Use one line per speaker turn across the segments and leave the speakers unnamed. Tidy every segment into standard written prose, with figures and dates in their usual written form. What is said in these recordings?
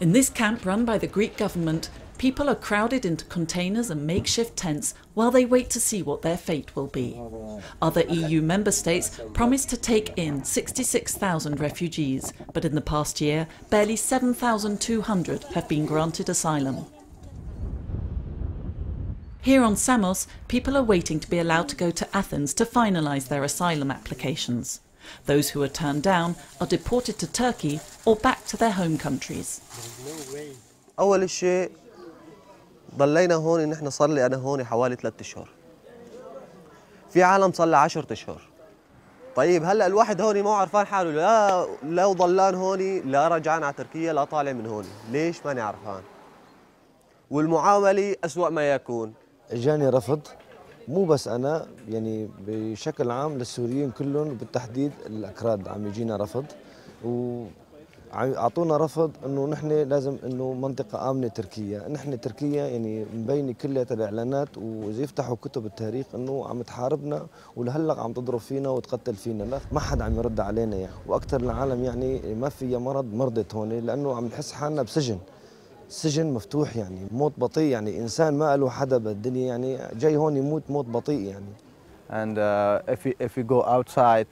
In this camp run by the Greek government, people are crowded into containers and makeshift tents while they wait to see what their fate will be. Other EU member states promised to take in 66,000 refugees, but in the past year, barely 7,200 have been granted asylum. Here on Samos, people are waiting to be allowed to go to Athens to finalise their asylum applications. Those who are turned down are deported to Turkey or back to their home countries.
أول شيء ضلينا هون نحن صار لي أنا هون حوالي 3 أشهر. في عالم صار له 10 أشهر. طيب هلا الواحد هون مو عرفان حاله لا ضلان هون لا رجعان على تركيا لا طالع من هون، ليش ماني عرفان؟ والمعاملة أسوأ ما يكون.
جاني رفض مو بس أنا يعني بشكل عام للسوريين كلهم بالتحديد الأكراد عم يجينا رفض وأعطونا رفض إنه نحن لازم إنه منطقة آمنة تركيا، نحن تركيا يعني مبينة كلها الإعلانات وإذا يفتحوا كتب التاريخ إنه عم تحاربنا ولهلا عم تضرب فينا وتقتل فينا، لا ما حد عم يرد علينا يعني، وأكثر العالم يعني ما فيها مرضت هون لأنه عم نحس حالنا بسجن. سجن مفتوح يعني موت بطيء يعني إنسان ما له حدا بالدنيا يعني جاي هون يموت موت بطيء يعني.
And if we go outside,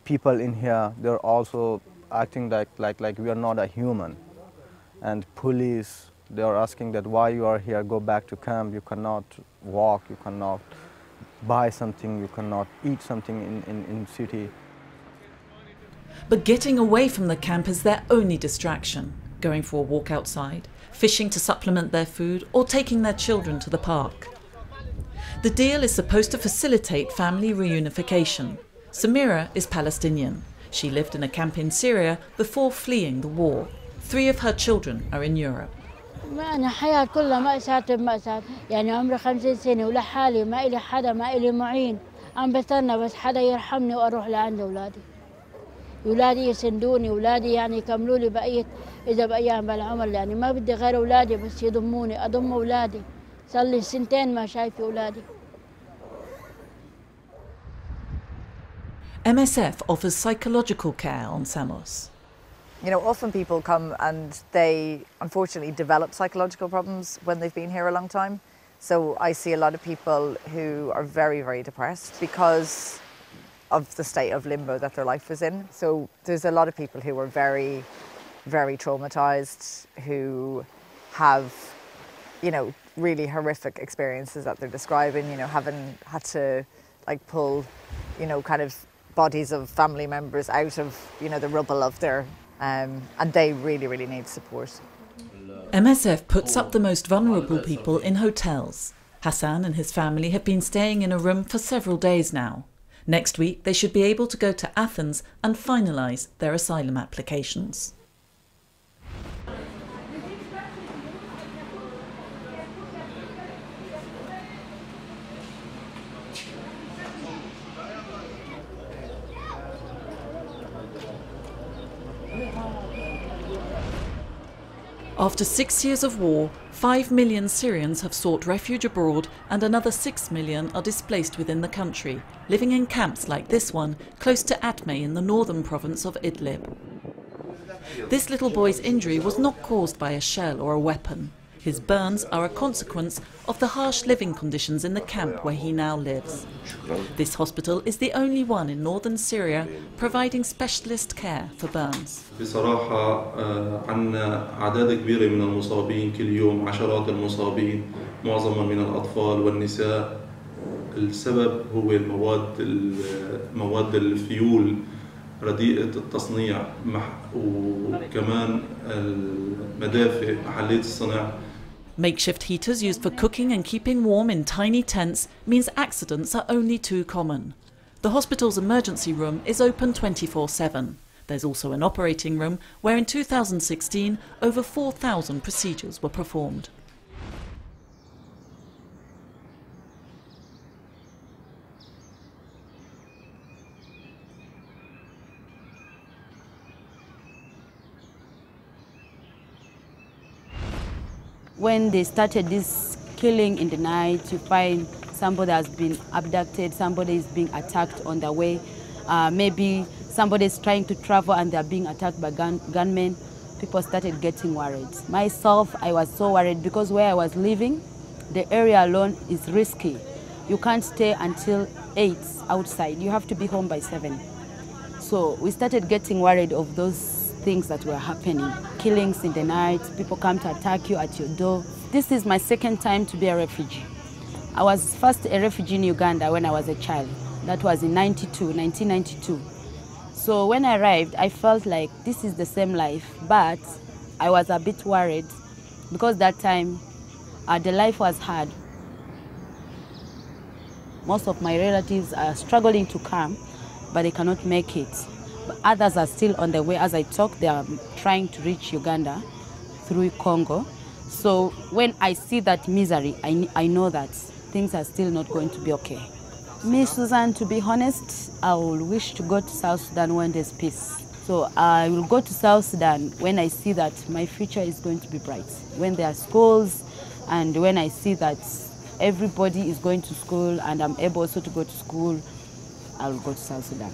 people in here they're also acting like we are not a human. And police they are asking that why you are here, go back to camp. You cannot walk, you cannot buy something, you cannot eat something in city.
But getting away from the camp is their only distraction. Going for a walk outside, fishing to supplement their food, or taking their children to the park. The deal is supposed to facilitate family reunification. Samira is Palestinian. She lived in a camp in Syria before fleeing the war. 3 of her children are in Europe.
أنا حياة كلها مأساة بمأساة، يعني عمري 50 سنة ولحالي ما إلي حدا ما إلي معين، عم بستنى بس حدا يرحمني وأروح لعند أولادي. أولادي يسندوني، أولادي يعني يكملوا لي بقية إذا بأيام بالعمر، يعني ما بدي غير أولادي بس يضموني، أضم أولادي. صار لي 2 ما شايفة أولادي.
MSF offers psychological care on Samos.
You know, often people come and they unfortunately develop psychological problems when they've been here a long time. So I see a lot of people who are very, very depressed because of the state of limbo that their life was in. So there's a lot of people who are very, very traumatized, who have, you know, really horrific experiences that they're describing, you know, having had to like pull, you know, kind of bodies of family members out of, you know, the rubble of their, and they really, really need support.
MSF puts up the most vulnerable people in hotels. Hassan and his family have been staying in a room for several days now. Next week, they should be able to go to Athens and finalise their asylum applications. After 6 years of war, 5 million Syrians have sought refuge abroad and another 6 million are displaced within the country, living in camps like this one, close to Atme in the northern province of Idlib. This little boy's injury was not caused by a shell or a weapon. His burns are a consequence of the harsh living conditions in the camp where he now lives. This hospital is the only one in northern Syria providing specialist care for burns.
بصراحة عندنا أعداد كبيرة من المصابين كل يوم، عشرات المصابين معظمهم من الأطفال والنساء. السبب هو مواد الفيول رديئة التصنيع وكمان المدافئ محلات الصناعة.
Makeshift heaters used for cooking and keeping warm in tiny tents means accidents are only too common. The hospital's emergency room is open 24/7. There's also an operating room where in 2016 over 4,000 procedures were performed.
When they started this killing in the night, you find somebody has been abducted, somebody is being attacked on the way, maybe somebody is trying to travel and they're being attacked by gunmen. People started getting worried. Myself, I was so worried because where I was living, the area alone is risky. You can't stay until 8 outside. You have to be home by 7. So we started getting worried of those things that were happening. Killings in the night, people come to attack you at your door. This is my second time to be a refugee. I was first a refugee in Uganda when I was a child. That was in 1992. So when I arrived, I felt like this is the same life, but I was a bit worried because that time the life was hard. Most of my relatives are struggling to come, but they cannot make it. But others are still on the way. As I talk, they are trying to reach Uganda through Congo. So when I see that misery, I know that things are still not going to be okay. Me, Susan, to be honest, I will wish to go to South Sudan when there's peace. So I will go to South Sudan when I see that my future is going to be bright. When there are schools and when I see that everybody is going to school and I'm able also to go to school, I will go to South Sudan.